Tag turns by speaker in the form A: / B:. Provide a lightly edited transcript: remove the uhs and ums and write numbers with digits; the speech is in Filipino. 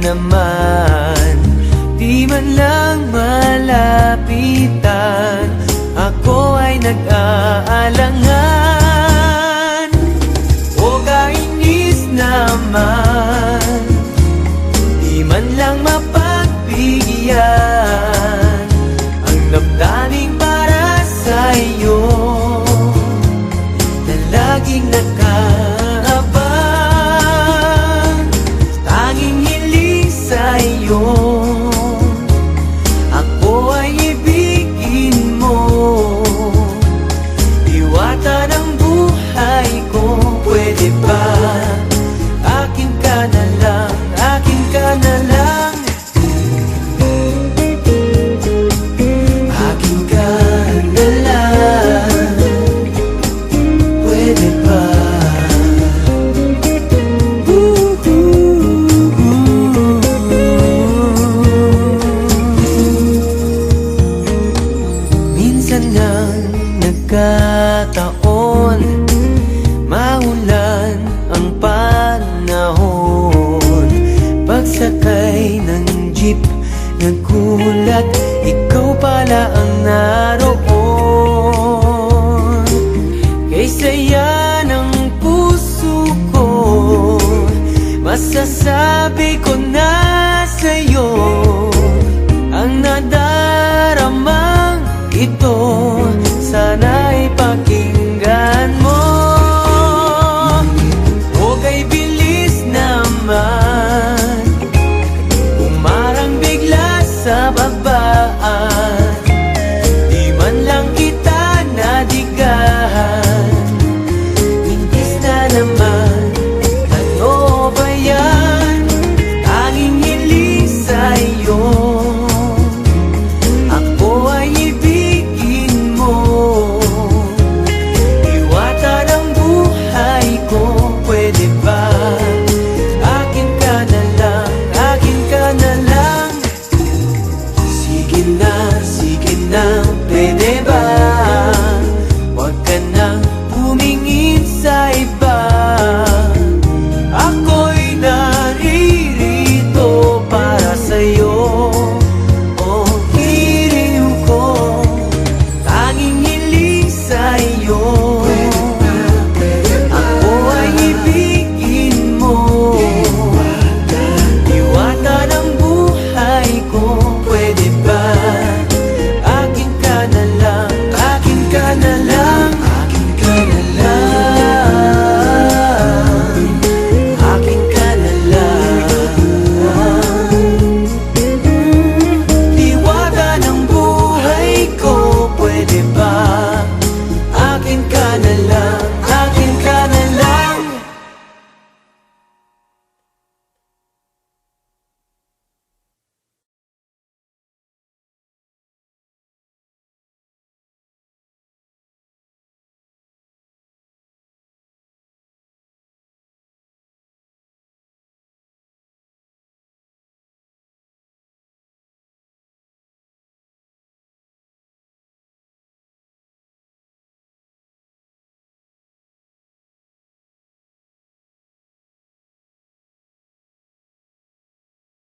A: naman, di man lang malapitan, ako ay nag-aalangan. O kainis naman, di man lang mapagbigyan ang damdaming para sa'yo na laging nakaabang. Tanging hiling sa'yo, ako ay ibigin mo. Diwata ng buhay ko, pwede ba? Akin ka na lang, akin ka na lang. Akin ka na lang, pwede ba? Minsan nang nagkataon, maulan ang panahon. Pagsakay ng jeep, nagulat, ikaw pala ang naroon. Kay saya ng puso ko, masasabi